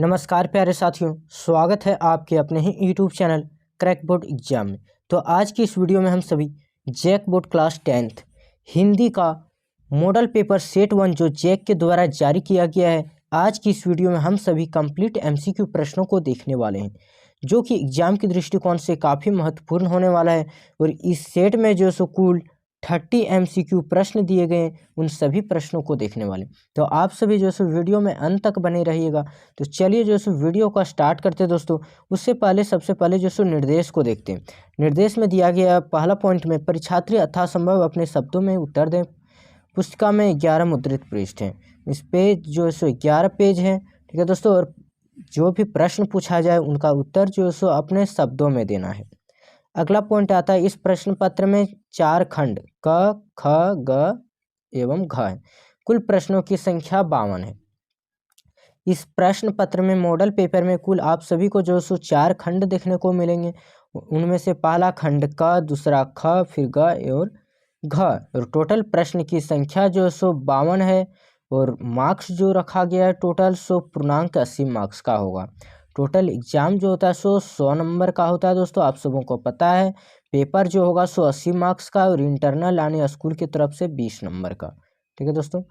नमस्कार प्यारे साथियों, स्वागत है आपके अपने ही YouTube channel crack board exam में। तो आज की इस वीडियो में हम सभी JAC board class 10th Hindi का मॉडल पेपर सेट 1 जो जैक के द्वारा जारी किया गया है, आज की इस वीडियो में हम सभी कंप्लीट एमसीक्यू प्रश्नों को देखने वाले हैं, जो कि एग्जाम के दृष्टिकोण से काफ़ी महत्वपूर्ण होने वाला है। और इस सेट में जो सो कुल 30 एमसीक्यू प्रश्न दिए गए हैं, उन सभी प्रश्नों को देखने वाले। तो आप सभी जो सो वीडियो में अंत तक बने रहिएगा। तो चलिए जो सो वीडियो का स्टार्ट करते हैं दोस्तों। उससे पहले सबसे पहले जो सो निर्देश को देखते हैं। निर्देश में दिया गया पहला पॉइंट में परीक्षार्थी यथासंभव अपने शब्दों में उत्तर दें। पुस्तिका में 11 मुद्रित पृष्ठ हैं। इस पेज जो सो 11 पेज हैं, ठीक है दोस्तों। और जो भी प्रश्न पूछा जाए उनका उत्तर जो सो अपने शब्दों में देना है। अगला पॉइंट आता है, इस प्रश्न पत्र में 4 खंड क, ख, ग एवं घ है। कुल प्रश्नों की संख्या 52 है। इस प्रश्न पत्र में मॉडल पेपर में कुल आप सभी को जो सो 4 खंड देखने को मिलेंगे। उनमें से पहला खंड क, दूसरा ख, फिर ग और घ। और टोटल प्रश्न की संख्या जो सो 52 है। और मार्क्स जो रखा गया है टोटल सो पूर्णांक 80 मार्क्स का होगा। टोटल एग्जाम जो होता है सो 100 नंबर का होता है दोस्तों, आप सबों को पता है। पेपर जो होगा सो 80 मार्क्स का और इंटरनल यानी स्कूल की तरफ से 20 नंबर का। ठीक है दोस्तों,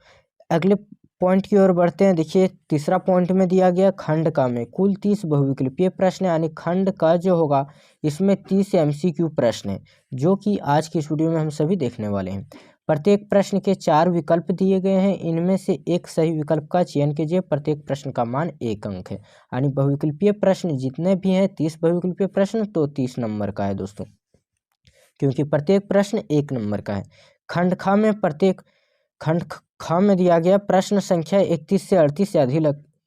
अगले पॉइंट की ओर बढ़ते हैं। देखिए तीसरा पॉइंट में दिया गया खंड का में कुल 30 बहुविकल्पीय प्रश्न यानी खंड का जो होगा इसमें 30 एमसीक्यू प्रश्न है, जो कि आज की इस वीडियो में हम सभी देखने वाले हैं। प्रत्येक प्रश्न के 4 विकल्प दिए गए हैं, इनमें से एक सही विकल्प का चयन कीजिए। प्रत्येक प्रश्न का मान 1 अंक है। यानी बहुविकल्पीय प्रश्न जितने भी हैं 30 बहुविकल्पीय प्रश्न तो 30 नंबर का है दोस्तों, क्योंकि प्रत्येक प्रश्न 1 नंबर का है। खंड ख में प्रत्येक खंड ख में दिया गया प्रश्न संख्या 31 से 38 से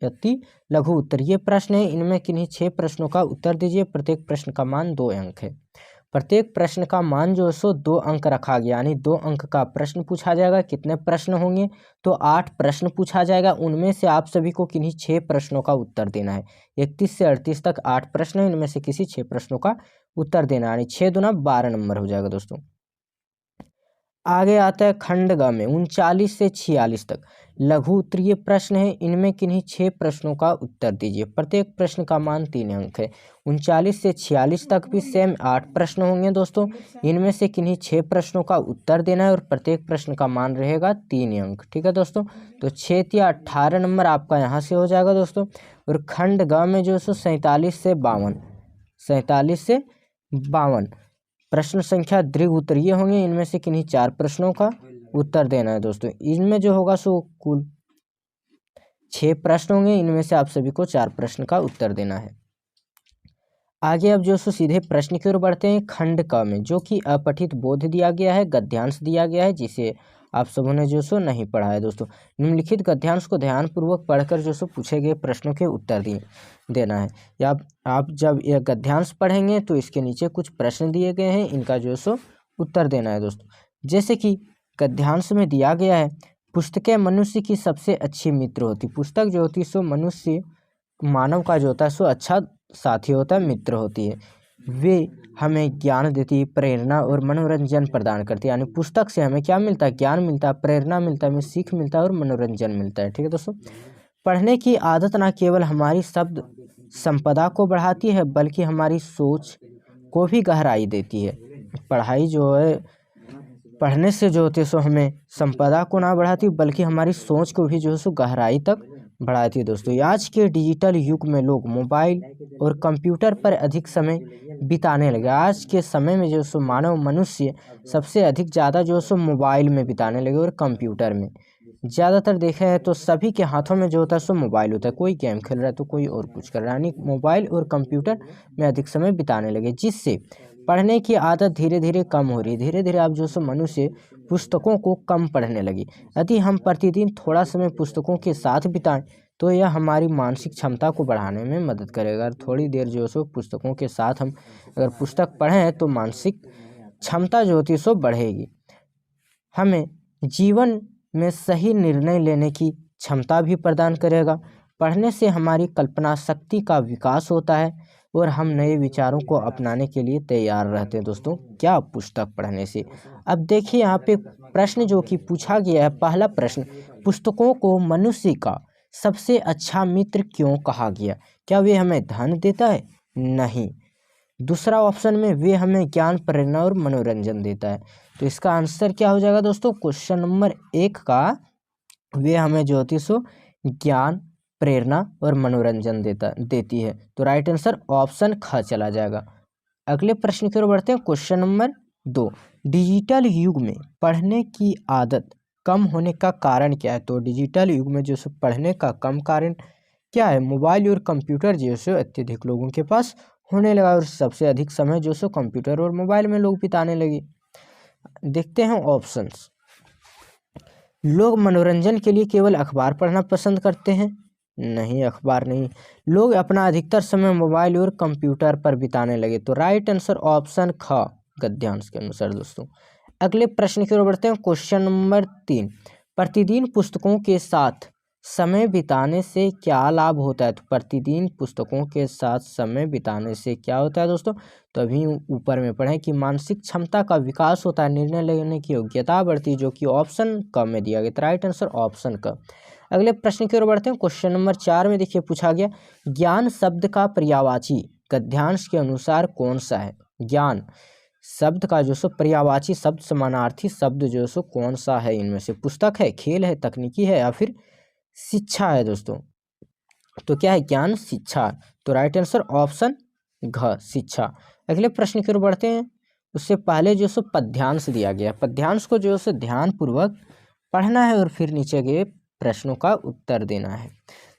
अति लघु उत्तरीय प्रश्न है। इनमें किन्हीं 6 प्रश्नों का उत्तर दीजिए। प्रत्येक प्रश्न का मान 2 अंक है। प्रत्येक प्रश्न का मान जो सो 2 अंक रखा गया, यानी 2 अंक का प्रश्न पूछा जाएगा। कितने प्रश्न होंगे तो 8 प्रश्न पूछा जाएगा। उनमें से आप सभी को किन्हीं 6 प्रश्नों का उत्तर देना है। 31 से 38 तक 8 प्रश्न है, इनमें से किसी 6 प्रश्नों का उत्तर देना है, यानी 6 दूना 12 नंबर हो जाएगा दोस्तों। आगे आता है खंड ग में 39 से 46 तक लघु उत्तरीय प्रश्न है। इनमें किन्हीं 6 प्रश्नों का उत्तर दीजिए। प्रत्येक प्रश्न का मान 3 अंक है। 39 से 46 तक भी सेम 8 प्रश्न होंगे दोस्तों। इनमें से किन्हीं 6 प्रश्नों का उत्तर देना है और प्रत्येक प्रश्न का मान रहेगा 3 अंक। ठीक है दोस्तों, तो 6 या 18 नंबर आपका यहाँ से हो जाएगा दोस्तों। और खंड ग में जो सो 47 से 52 प्रश्न संख्या दीर्घ उत्तरीय होंगे। इनमें से किन्हीं 4 प्रश्नों का उत्तर देना है दोस्तों। इनमें जो होगा सो कुल 6 प्रश्न होंगे, इनमें से आप सभी को 4 प्रश्न का उत्तर देना है। आगे अब जो सो सीधे प्रश्न की ओर बढ़ते हैं। खंड क में जो कि अपठित बोध दिया गया है, गद्यांश दिया गया है, जिसे आप सबों ने जो सो नहीं पढ़ा है दोस्तों। निम्नलिखित गद्यांश को ध्यानपूर्वक पढ़कर जो सो पूछे गए प्रश्नों के उत्तर देना है। या आप जब यह गद्यांश पढ़ेंगे तो इसके नीचे कुछ प्रश्न दिए गए हैं, इनका जो सो उत्तर देना है दोस्तों। जैसे कि गद्यांश में दिया गया है, पुस्तकें मनुष्य की सबसे अच्छी मित्र होती। पुस्तक जो होती है सो मनुष्य मानव का जो होता है सो अच्छा साथी होता है, मित्र होती है। वे हमें ज्ञान देती है, प्रेरणा और मनोरंजन प्रदान करती है। यानी पुस्तक से हमें क्या मिलता है, ज्ञान मिलता है, प्रेरणा मिलता है, हमें सीख मिलता है और मनोरंजन मिलता है। ठीक है दोस्तों, पढ़ने की आदत ना केवल हमारी शब्द संपदा को बढ़ाती है बल्कि हमारी सोच को भी गहराई देती है। पढ़ाई जो है पढ़ने से जो होती है सो हमें संपदा को ना बढ़ाती बल्कि हमारी सोच को भी जो है सो गहराई तक बढ़ाती है दोस्तों। आज के डिजिटल युग में लोग मोबाइल और कंप्यूटर पर अधिक समय बिताने लगे। आज के समय में जो सो मनुष्य सबसे अधिक ज़्यादा जो सो मोबाइल में बिताने लगे और कंप्यूटर में। ज़्यादातर देखे हैं तो सभी के हाथों में जो होता है सो मोबाइल होता है। कोई गेम खेल रहा है तो कोई और कुछ कर रहा है, यानी मोबाइल और कंप्यूटर में अधिक समय बिताने लगे, जिससे पढ़ने की आदत धीरे धीरे कम हो रही है। धीरे धीरे आप जो सो मनुष्य पुस्तकों को कम पढ़ने लगे। यदि हम प्रतिदिन थोड़ा समय पुस्तकों के साथ बिताएं तो यह हमारी मानसिक क्षमता को बढ़ाने में मदद करेगा। थोड़ी देर जो सो पुस्तकों के साथ हम अगर पुस्तक पढ़ें तो मानसिक क्षमता जो होती है सो बढ़ेगी। हमें जीवन में सही निर्णय लेने की क्षमता भी प्रदान करेगा। पढ़ने से हमारी कल्पना शक्ति का विकास होता है और हम नए विचारों को अपनाने के लिए तैयार रहते हैं दोस्तों, क्या पुस्तक पढ़ने से। अब देखिए यहाँ पे प्रश्न जो कि पूछा गया है, पहला प्रश्न, पुस्तकों को मनुष्य का सबसे अच्छा मित्र क्यों कहा गया? क्या वे हमें धन देता है? नहीं। दूसरा ऑप्शन में वे हमें ज्ञान, प्रेरणा और मनोरंजन देता है। तो इसका आंसर क्या हो जाएगा दोस्तों? क्वेश्चन नंबर 1 का वे हमें जो होती सो ज्ञान, प्रेरणा और मनोरंजन देती है। तो राइट आंसर ऑप्शन ख चला जाएगा। अगले प्रश्न की ओर बढ़ते हैं। क्वेश्चन नंबर 2, डिजिटल युग में पढ़ने की आदत कम होने का कारण क्या है? तो डिजिटल युग में जो सो पढ़ने का कम कारण क्या है? मोबाइल और कंप्यूटर जो सो अत्यधिक लोगों के पास होने लगा और सबसे अधिक समय जो सो कंप्यूटर और मोबाइल में लोग बिताने लगे। देखते हैं ऑप्शंस। लोग मनोरंजन के लिए केवल अखबार पढ़ना पसंद करते हैं? नहीं, अखबार नहीं। लोग अपना अधिकतर समय मोबाइल और कंप्यूटर पर बिताने लगे। तो राइट आंसर ऑप्शन ख गद्यांश के अनुसार दोस्तों। अगले प्रश्न की ओर बढ़ते हैं। क्वेश्चन नंबर 3, प्रतिदिन पुस्तकों के साथ समय बिताने से क्या लाभ होता है? तो प्रतिदिन पुस्तकों के साथ समय बिताने से क्या होता है दोस्तों? तो अभी ऊपर में पढ़ें कि मानसिक क्षमता का विकास होता है, निर्णय लेने की योग्यता बढ़ती है, जो कि ऑप्शन क में दिया गया। तो राइट आंसर ऑप्शन क। अगले प्रश्न की ओर बढ़ते हैं। क्वेश्चन नंबर 4 में देखिए पूछा गया, ज्ञान शब्द का पर्यायवाची गद्यांश के अनुसार कौन सा है? ज्ञान शब्द का जो सो पर्यायवाची शब्द, समानार्थी शब्द जो सो कौन सा है? इनमें से पुस्तक है, खेल है, तकनीकी है या फिर शिक्षा है दोस्तों? तो क्या है? ज्ञान, शिक्षा। तो राइट आंसर ऑप्शन घ शिक्षा। अगले प्रश्न की ओर बढ़ते हैं। उससे पहले जो सो पद्यांश दिया गया, पद्यांश को जो सो ध्यान पूर्वक पढ़ना है और फिर नीचे के प्रश्नों का उत्तर देना है।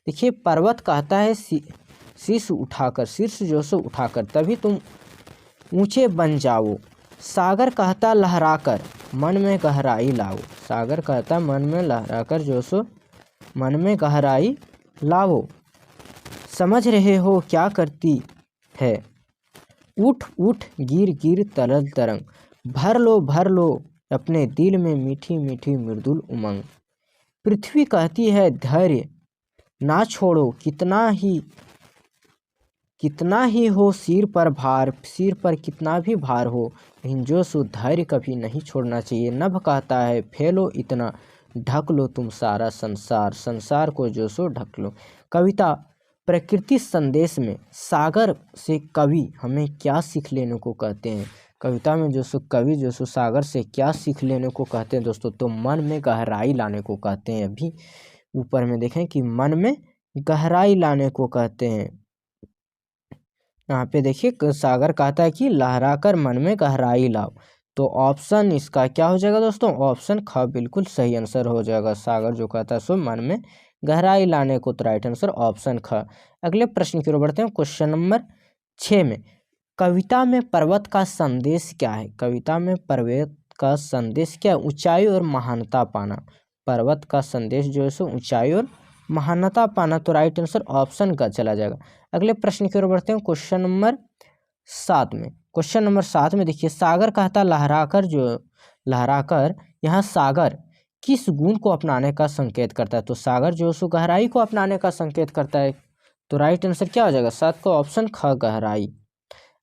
देखिए, पर्वत कहता है शीर्ष उठाकर, शीर्ष जो सो उठाकर तभी तुम ऊंचे बन जाओ। सागर कहता लहराकर मन में गहराई लाओ। सागर कहता मन में लहराकर जो सो मन में गहराई लाओ। समझ रहे हो क्या करती है? उठ उठ गिर गिर तरल तरंग। भर लो अपने दिल में मीठी मीठी मृदुल उमंग। पृथ्वी कहती है धैर्य ना छोड़ो, कितना ही हो सिर पर भार, सिर पर कितना भी भार हो, लेकिन जो सो धैर्य कभी नहीं छोड़ना चाहिए। नभ कहता है फैलो इतना, ढक लो तुम सारा संसार, संसार को जो सो ढक लो। कविता प्रकृति संदेश में सागर से कवि हमें क्या सीख लेने को कहते हैं? कविता में जो सो कवि जो सो सागर से क्या सीख लेने को कहते हैं दोस्तों? तो मन में गहराई लाने को कहते हैं। अभी ऊपर में देखें कि मन में गहराई लाने को कहते हैं। यहाँ पे देखिए सागर कहता है कि लहराकर मन में गहराई लाओ। तो ऑप्शन इसका क्या हो जाएगा दोस्तों? ऑप्शन ख बिल्कुल सही आंसर हो जाएगा। सागर जो कहता है सो मन में गहराई लाने को। तो राइट आंसर ऑप्शन ख। अगले प्रश्न की ओर बढ़ते हैं। क्वेश्चन नंबर 6 में, कविता में पर्वत का संदेश क्या है? कविता में पर्वत का संदेश क्या है? ऊंचाई और महानता पाना। पर्वत का संदेश जो है सो ऊंचाई और महानता पाना। तो राइट आंसर ऑप्शन का चला जाएगा। अगले प्रश्न की ओर बढ़ते हैं। क्वेश्चन नंबर 7 में, क्वेश्चन नंबर 7 में देखिए, सागर कहता लहराकर, यहाँ सागर किस गुण को अपनाने का संकेत करता है? तो सागर जो सो गहराई को अपनाने का संकेत करता है। तो राइट आंसर क्या हो जाएगा? 7 का ऑप्शन ख गहराई।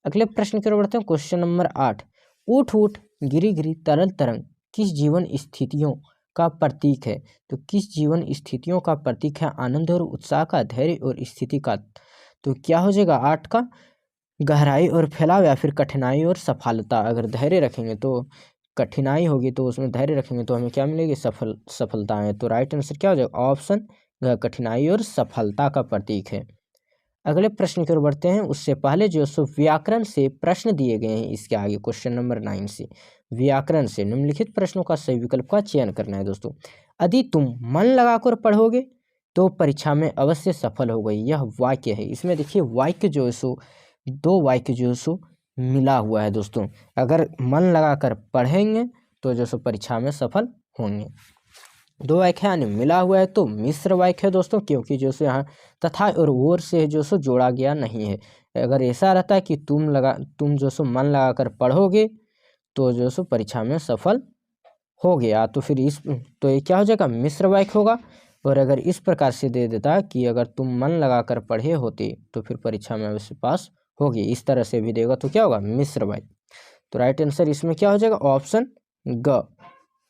अगले प्रश्न की ओर बढ़ते हैं। क्वेश्चन नंबर 8, उठ उठ गिरी गिरी तरल तरंग किस जीवन स्थितियों का प्रतीक है? तो किस जीवन स्थितियों का प्रतीक है? आनंद और उत्साह का, धैर्य और स्थिति का। तो क्या हो जाएगा? 8 का गहराई और फैलाव या फिर कठिनाई और सफलता। अगर धैर्य रखेंगे तो कठिनाई होगी, तो उसमें धैर्य रखेंगे तो हमें क्या मिलेगी? सफलताएं। तो राइट आंसर क्या हो जाएगा? ऑप्शन कठिनाई और सफलता का प्रतीक है। अगले प्रश्न की ओर बढ़ते हैं। उससे पहले जो सो व्याकरण से प्रश्न दिए गए हैं इसके आगे क्वेश्चन नंबर 9 से। व्याकरण से निम्नलिखित प्रश्नों का सही विकल्प का चयन करना है दोस्तों। यदि तुम मन लगाकर पढ़ोगे तो परीक्षा में अवश्य सफल हो गई, यह वाक्य है। इसमें देखिए वाक्य जो है सो 2 वाक्य जो है सो मिला हुआ है दोस्तों। अगर मन लगाकर पढ़ेंगे तो जो सो परीक्षा में सफल होंगे। 2 वाक्य यानी मिला हुआ है तो मिश्र वाक्य है दोस्तों, क्योंकि जो सो यहाँ तथा और और से जो सो जोड़ा गया नहीं है। अगर ऐसा रहता है कि तुम जो सो मन लगाकर पढ़ोगे तो जो सो परीक्षा में सफल हो गया, तो फिर तो ये क्या हो जाएगा? मिश्र वाक्य होगा। और अगर इस प्रकार से दे देता कि अगर तुम मन लगाकर पढ़े होते तो फिर परीक्षा में अवश्य पास होगी, इस तरह से भी देगा तो क्या होगा? मिश्र वाक्य। तो राइट आंसर इसमें क्या हो जाएगा? ऑप्शन ग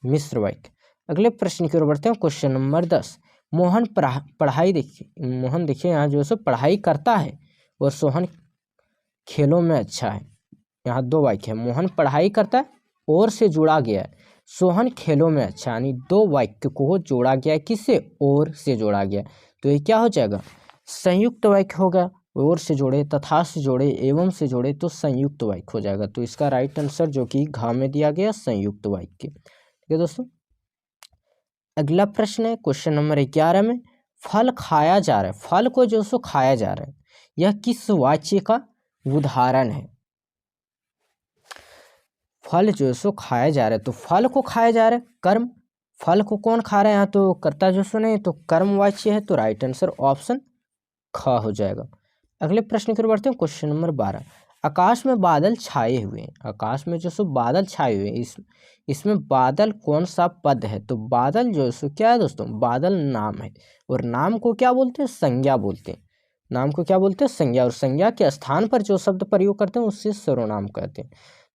मिश्र वाक्य। अगले प्रश्न की ओर बढ़ते हैं। क्वेश्चन नंबर 10, मोहन पढ़ाई देखिए, मोहन देखिए यहाँ जो है सो पढ़ाई करता है और सोहन खेलों में अच्छा है। यहाँ दो वाक्य है, मोहन पढ़ाई करता है और से जोड़ा गया है, सोहन खेलों में अच्छा, यानी दो वाक्य को जोड़ा गया है, किससे, और से जोड़ा गया है। तो ये क्या हो जाएगा, संयुक्त वाक्य होगा। और से जोड़े, तथा से जोड़े, एवं से जोड़े तो संयुक्त वाक्य हो जाएगा। तो इसका राइट आंसर जो कि घ में दिया गया संयुक्त वाक्य। ठीक है दोस्तों, अगला प्रश्न है क्वेश्चन नंबर 11 में, फल खाया जा रहा है, फल को जो सो खाया जा रहा है, यह किस वाक्य का उदाहरण है। फल जो सो खाया जा रहा है, तो फल को खाया जा रहा है कर्म, फल को कौन खा रहा है, यहाँ तो कर्ता जो सो नहीं, तो कर्म वाच्य है। तो राइट आंसर ऑप्शन ख हो जाएगा। अगले प्रश्न की ओर बढ़ते हैं, क्वेश्चन नंबर 12, आकाश में बादल छाए हुए हैं, आकाश में जो सो बादल छाए हुए हैं, इसमें बादल कौन सा पद है। तो बादल जो सो क्या है दोस्तों, बादल नाम है, और नाम को क्या बोलते हैं, संज्ञा बोलते हैं। नाम को क्या बोलते हैं, संज्ञा, और संज्ञा के स्थान पर जो शब्द प्रयोग करते हैं उससे सर्वनाम कहते हैं।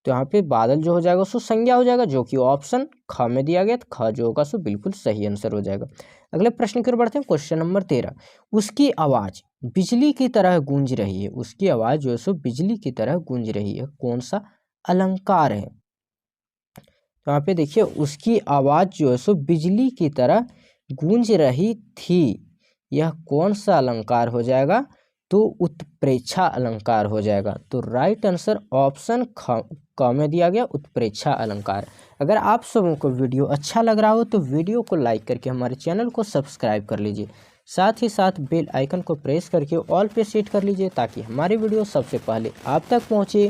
तो यहाँ पे बादल जो हो जाएगा सो संज्ञा हो जाएगा, जो कि ऑप्शन ख में दिया गया। तो ख जो होगा सो बिल्कुल सही आंसर हो जाएगा। अगले प्रश्न की ओर बढ़ते हैं, क्वेश्चन नंबर 13, उसकी आवाज बिजली की तरह गूंज रही है, उसकी आवाज जो है सो बिजली की तरह गूंज रही है, कौन सा अलंकार है। तो यहाँ पे देखिए, उसकी आवाज जो है सो बिजली की तरह गूंज रही थी, यह कौन सा अलंकार हो जाएगा, तो उत्प्रेक्षा अलंकार हो जाएगा। तो राइट आंसर ऑप्शन क में दिया गया उत्प्रेक्षा अलंकार। अगर आप सबों को वीडियो अच्छा लग रहा हो तो वीडियो को लाइक करके हमारे चैनल को सब्सक्राइब कर लीजिए, साथ ही साथ बेल आइकन को प्रेस करके ऑल पे सेट कर लीजिए, ताकि हमारी वीडियो सबसे पहले आप तक पहुंचे।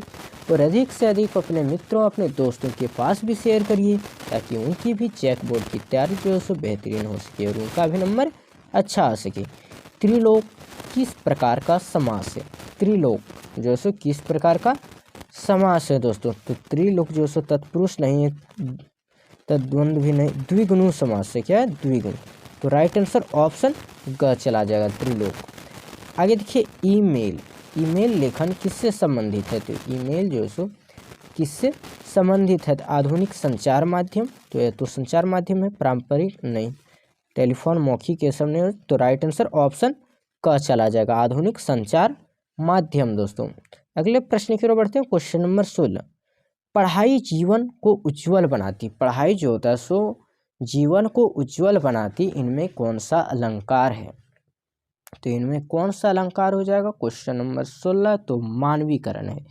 और अधिक से अधिक अपने मित्रों, अपने दोस्तों के पास भी शेयर करिए, ताकि उनकी भी चेक बोर्ड की तैयारी जो है सो बेहतरीन हो सके और उनका भी नंबर अच्छा आ सके। त्रिलोक किस प्रकार का समास है, त्रिलोक जो है सो किस प्रकार का समास है दोस्तों। तो त्रिलोक जो है सो तत्पुरुष नहीं है, तद्वंद भी नहीं, द्विगुण समास से क्या है, द्विगुण। तो राइट आंसर ऑप्शन ग चला जाएगा, त्रिलोक। आगे देखिए, ईमेल, ईमेल लेखन किससे संबंधित है। तो ईमेल जो है सो किससे संबंधित है, आधुनिक संचार माध्यम। तो यह तो संचार माध्यम है, पारंपरिक नहीं, टेलीफोन मौखिक ये सब नहीं। तो राइट आंसर ऑप्शन क चला जाएगा, आधुनिक संचार माध्यम दोस्तों। अगले प्रश्न की ओर बढ़ते हैं, क्वेश्चन नंबर 16, पढ़ाई जीवन को उज्जवल बनाती, पढ़ाई जो होता है सो जीवन को उज्जवल बनाती, इनमें कौन सा अलंकार है। तो इनमें कौन सा अलंकार हो जाएगा, क्वेश्चन नंबर 16, तो मानवीकरण है,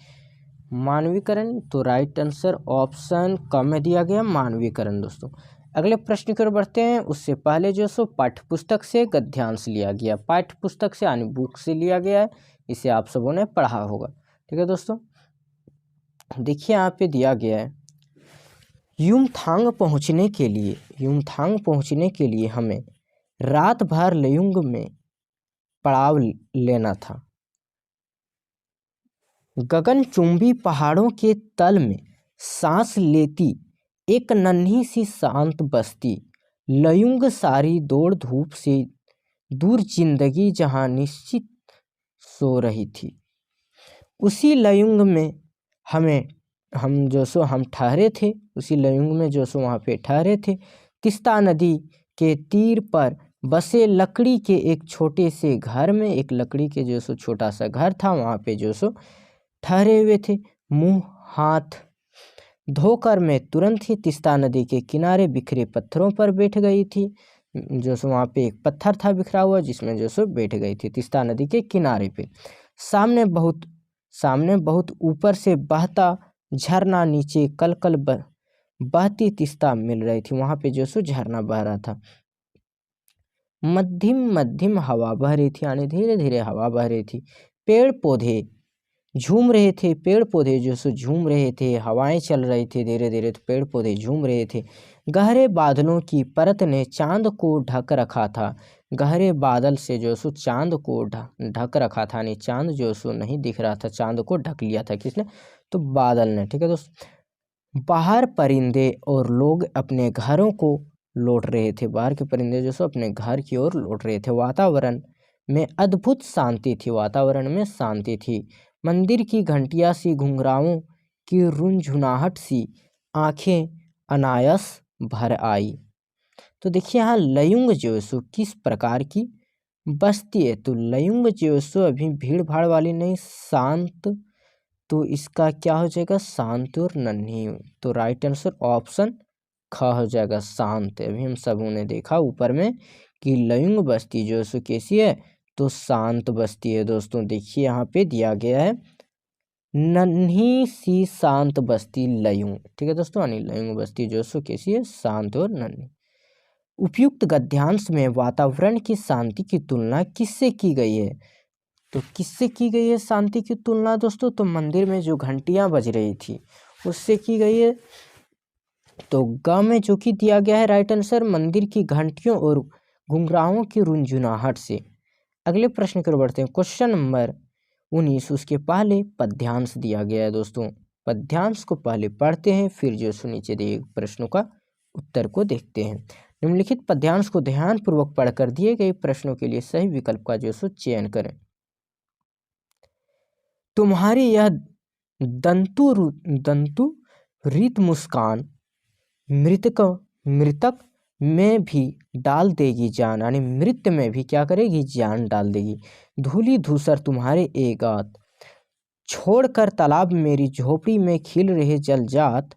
मानवीकरण। तो राइट आंसर ऑप्शन क में दिया गया मानवीकरण दोस्तों। अगले प्रश्न की ओर बढ़ते हैं, उससे पहले जो सो पाठ्य पुस्तक से गद्यांश लिया गया, पाठ्य पुस्तक से यानी बुक से लिया गया है, इसे आप सबों ने पढ़ा होगा। ठीक है दोस्तों, देखिए यहाँ पे दिया गया है, युमथांग पहुँचने के लिए, युमथांग पहुँचने के लिए हमें रात भर लयुंग में पड़ाव लेना था, गगनचुंबी पहाड़ों के तल में सांस लेती एक नन्ही सी शांत बस्ती, लयुंग सारी दौड़ धूप से दूर जिंदगी जहां निश्चित सो रही थी, उसी लयुंग में हम ठहरे थे, उसी लयुंग में जो सो वहाँ पे ठहरे थे। तिस्ता नदी के तीर पर बसे लकड़ी के एक छोटे से घर में, एक लकड़ी के जो सो छोटा सा घर था, वहाँ पे जो सो ठहरे हुए थे। मुंह हाथ धोकर मैं तुरंत ही तिस्ता नदी के किनारे बिखरे पत्थरों पर बैठ गई थी, जो सो वहाँ पे एक पत्थर था बिखरा हुआ, जिसमें जो सो बैठ गई थी तिस्ता नदी के किनारे पे। सामने बहुत ऊपर से बहता झरना, नीचे कल कल बहती तिस्ता मिल रही थी, वहाँ पे जो सो झरना बह रहा था। मध्यम मध्यम हवा बह रही थी, यानी धीरे धीरे हवा बह रही थी। पेड़ पौधे झूम रहे थे, पेड़ पौधे जो सो झूम रहे थे, हवाएं चल रही थी धीरे धीरे, तो पेड़ पौधे झूम रहे थे। गहरे बादलों की परत ने चांद को ढक रखा था, गहरे बादल से जो सो चांद को ढक रखा था, यानी चांद जो सो नहीं दिख रहा था, चांद को ढक लिया था किसने, तो बादल ने। ठीक है दोस्तों, बाहर परिंदे और लोग अपने घरों को लौट रहे थे, बाहर के परिंदे जो सो अपने घर की ओर लौट रहे थे। वातावरण में अद्भुत शांति थी, वातावरण में शांति थी। मंदिर की घंटियां सी घुंघराओं की रुनझुनाहट सी आंखें अनायास भर आई। तो देखिए यहाँ लयुंग जो है सो किस प्रकार की बस्ती है, तो लयुंग जो है सो अभी भीड़ भाड़ वाली नहीं, शांत, तो इसका क्या हो जाएगा, शांत और नन्ही। तो राइट आंसर ऑप्शन ख हो जाएगा, शांत। अभी हम सबों ने देखा ऊपर में कि लयुंग बस्ती जो है सो कैसी है, तो शांत बस्ती है दोस्तों। देखिए यहाँ पे दिया गया है नन्ही सी शांत बस्ती लयुंग, ठीक है दोस्तों, यानी लयुंग बस्ती जो है सो कैसी है, शांत और नन्ही। उपयुक्त गद्यांश में वातावरण की शांति की तुलना किससे की गई है, तो किससे की गई है शांति की तुलना दोस्तों, तो मंदिर में जो घंटियां बज रही थी उससे की गई है। तो ग में जो कि दिया गया है राइट आंसर, मंदिर की घंटियों और घुंघराओं की रुंझुनाहट से। अगले प्रश्न की ओर बढ़ते हैं, क्वेश्चन नंबर 19, उसके पहले पद्यांश दिया गया है दोस्तों। पद्यांश को पहले पढ़ते हैं, फिर जो सो नीचे दिए प्रश्नों का उत्तर को देखते हैं। निम्नलिखित पद्यांश को ध्यानपूर्वक पढ़कर दिए गए प्रश्नों के लिए सही विकल्प का जो सो चयन करें। तुम्हारी यह दंतु रीत मुस्कान मृतक में भी डाल देगी जान, यानी मृत में भी क्या करेगी, जान डाल देगी। धूली धूसर तुम्हारे एगात, छोड़कर तालाब मेरी झोपड़ी में खिल रहे जलजात,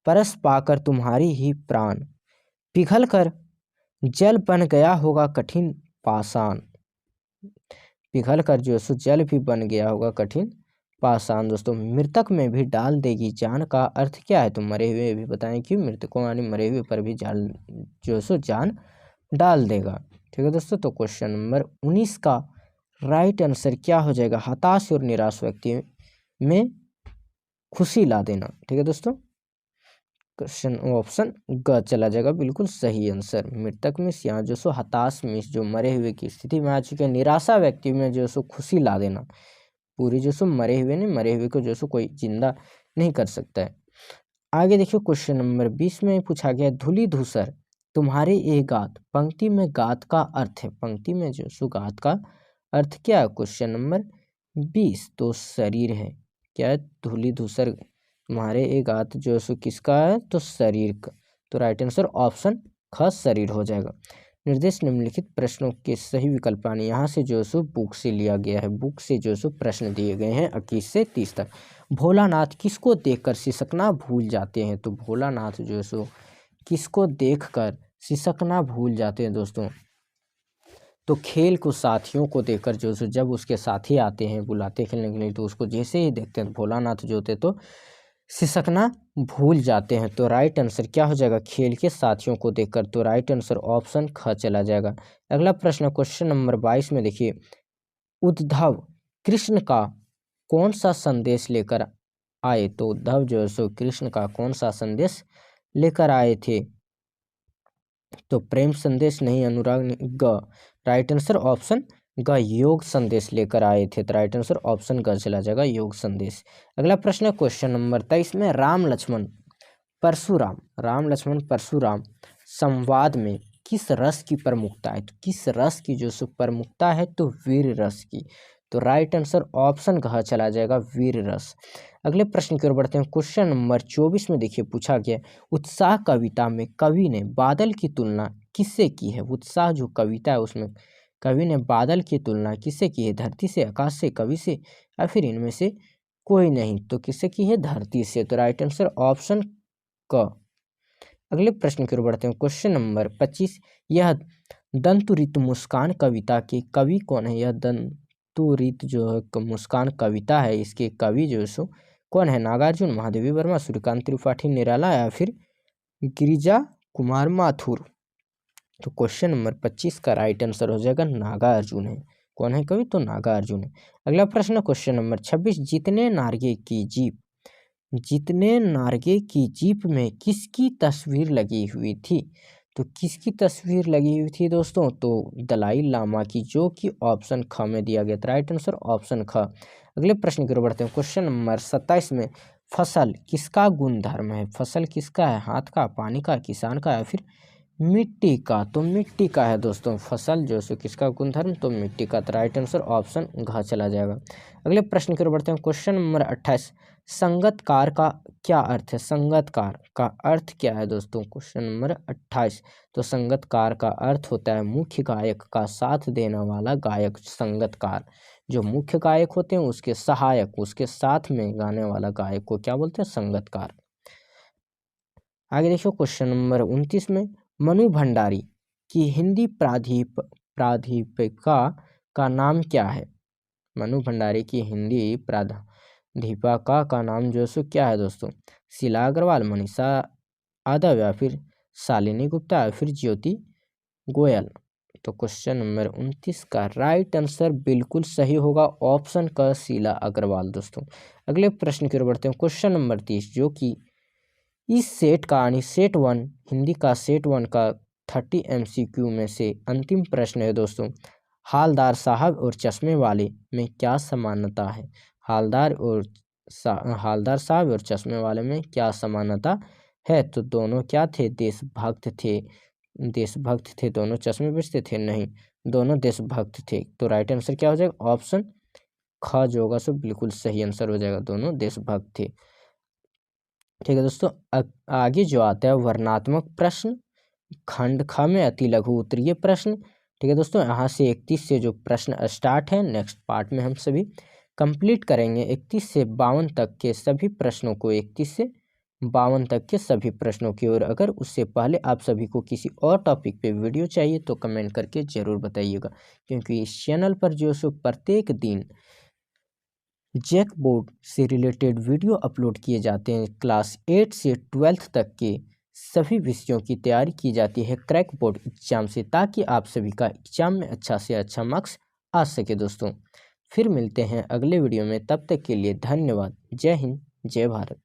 परस पाकर तुम्हारी ही प्राण, पिघल कर जल बन गया होगा कठिन पाषाण। पिघल कर जो सो जल भी बन गया होगा कठिन पाषाण। दोस्तों मृतक में भी डाल देगी जान का अर्थ क्या है, तो मरे हुए भी बताएं कि मृतकों यानी मरे हुए पर भी जान जो सो जान डाल देगा, ठीक है दोस्तों। तो क्वेश्चन नंबर 19 का राइट आंसर क्या हो जाएगा, हताश और निराश व्यक्ति में खुशी ला देना, ठीक है दोस्तों। क्वेश्चन ऑप्शन ग चला जाएगा, बिल्कुल सही आंसर। मृतक में यहाँ जो सो हताश में जो मरे हुए की स्थिति में आ चुके हैं, निराशा व्यक्ति में जो सो खुशी ला देना। पूरी जो सो मरे हुए नहीं, मरे हुए को जो सो कोई जिंदा नहीं कर सकता है। आगे देखिए क्वेश्चन नंबर 20 में पूछा गया, धूली धूसर तुम्हारे ए गात, पंक्ति में गात का अर्थ है, पंक्ति में जो सो गात का अर्थ क्या है, क्वेश्चन नंबर 20, तो शरीर है। क्या है, धूली धूसर तुम्हारे ए गात जो सो किसका है, तो शरीर का। तो राइट आंसर ऑप्शन ख शरीर हो जाएगा। निर्देश निम्नलिखित प्रश्नों के सही विकल्प, यानी यहाँ से जो सो बुक से लिया गया है, बुक से जो सो प्रश्न दिए गए हैं 21 से 30 तक। भोलानाथ किसको देखकर सिसकना भूल जाते हैं, तो भोलानाथ जो सो किसको देखकर सिसकना भूल जाते हैं दोस्तों, तो खेल को साथियों को देखकर जो सो जब उसके साथी आते हैं बुलाते खेलने के लिए, तो उसको जैसे ही देखते हैं भोलानाथ जो होते तो सिसकना भूल जाते हैं। तो राइट आंसर क्या हो जाएगा, खेल के साथियों को देखकर। तो राइट आंसर ऑप्शन ख चला जाएगा। अगला प्रश्न क्वेश्चन नंबर 22 में देखिए, उद्धव कृष्ण का कौन सा संदेश लेकर आए, तो उद्धव जो है सो कृष्ण का कौन सा संदेश लेकर आए थे, तो प्रेम संदेश नहीं, अनुराग नहीं, ग राइट आंसर ऑप्शन ग योग संदेश लेकर आए थे। तो राइट आंसर ऑप्शन ग चला जाएगा, योग संदेश। अगला प्रश्न क्वेश्चन नंबर 23 में, राम लक्ष्मण परशुराम संवाद में किस रस की प्रमुखता है, तो किस रस की जो सो प्रमुखता है, तो वीर रस की। तो राइट आंसर ऑप्शन घ चला जाएगा, वीर रस। अगले प्रश्न की ओर बढ़ते हैं, क्वेश्चन नंबर 24 में देखिए पूछा गया, उत्साह कविता में कवि ने बादल की तुलना किससे की है। उत्साह जो कविता है उसमें कवि ने बादल की तुलना किससे की है, धरती से, आकाश से, कवि से, या फिर इनमें से कोई नहीं, तो किससे की है, धरती से। तो राइट आंसर ऑप्शन क। अगले प्रश्न की ओर बढ़ते हैं, क्वेश्चन नंबर 25, यह दंतुरित मुस्कान कविता के कवि कौन है। यह दंतुरित जो है मुस्कान कविता है, इसके कवि जो सो कौन है, नागार्जुन, महादेवी वर्मा, सूर्यकांत त्रिपाठी निराला, या फिर गिरिजा कुमार माथुर। तो क्वेश्चन नंबर 25 का राइट आंसर हो जाएगा नागार्जुन है। कौन है कवि, तो नागार्जुन है। अगला प्रश्न क्वेश्चन नंबर 26, जितने नार्गे की जीप में किसकी तस्वीर लगी हुई थी, तो किसकी तस्वीर लगी हुई थी दोस्तों, तो दलाई लामा की, जो कि ऑप्शन ख में दिया गया था। राइट आंसर ऑप्शन ख। अगले प्रश्न की ओर बढ़ते हैं, क्वेश्चन नंबर 27 में, फसल किसका गुणधर्म है, फसल किसका है, हाथ का, पानी का, किसान का, या फिर मिट्टी का, तो मिट्टी का है दोस्तों फसल जो सो किसका गुणधर्म, तो मिट्टी का। तो राइट आंसर ऑप्शन घ चला जाएगा। अगले प्रश्न की ओर बढ़ते हैं। क्वेश्चन नंबर 28, संगतकार का क्या अर्थ है? संगतकार का अर्थ क्या है दोस्तों? क्वेश्चन नंबर 28, तो संगतकार का अर्थ होता है मुख्य गायक का साथ देने वाला गायक। संगतकार, जो मुख्य गायक होते हैं उसके सहायक, उसके साथ में गाने वाला गायक को क्या बोलते हैं? संगतकार। आगे देखिए क्वेश्चन नंबर 29 में, मनु भंडारी की हिंदी प्राध्यापिका का नाम क्या है? मनु भंडारी की हिंदी प्राध्यापिका का नाम जो सो क्या है दोस्तों? शीला अग्रवाल, मनीषा यादव, या फिर शालिनी गुप्ता, या फिर ज्योति गोयल। तो क्वेश्चन नंबर 29 का राइट आंसर बिल्कुल सही होगा ऑप्शन का शीला अग्रवाल दोस्तों। अगले प्रश्न की ओर बढ़ते हैं। क्वेश्चन नंबर 30, जो कि इस सेट का यानी सेट 1 हिंदी का सेट 1 का 30 MCQ में से अंतिम प्रश्न है दोस्तों। हालदार साहब और चश्मे वाले में क्या समानता है? हालदार साहब और चश्मे वाले में क्या समानता है? तो दोनों क्या थे? देशभक्त थे। देशभक्त थे दोनों। चश्मे बेचते थे? नहीं, दोनों देशभक्त थे। तो राइट आंसर क्या हो जाएगा? ऑप्शन ख जो होगा सो बिल्कुल सही आंसर हो जाएगा, दोनों देशभक्त थे। ठीक है दोस्तों, आगे जो आता है वर्णात्मक प्रश्न, खंड ख में अति लघु उत्तरीय प्रश्न। ठीक है दोस्तों, यहाँ से 31 से जो प्रश्न स्टार्ट है, नेक्स्ट पार्ट में हम सभी कंप्लीट करेंगे 31 से 52 तक के सभी प्रश्नों को। 31 से 52 तक के सभी प्रश्नों की ओर। अगर उससे पहले आप सभी को किसी और टॉपिक पे वीडियो चाहिए तो कमेंट करके ज़रूर बताइएगा, क्योंकि इस चैनल पर जो सो प्रत्येक दिन जैक बोर्ड से रिलेटेड वीडियो अपलोड किए जाते हैं। क्लास 8 से 12th तक के सभी विषयों की तैयारी की जाती है क्रैक बोर्ड एग्जाम से, ताकि आप सभी का एग्जाम में अच्छा से अच्छा मार्क्स आ सके दोस्तों। फिर मिलते हैं अगले वीडियो में, तब तक के लिए धन्यवाद। जय हिंद, जय भारत।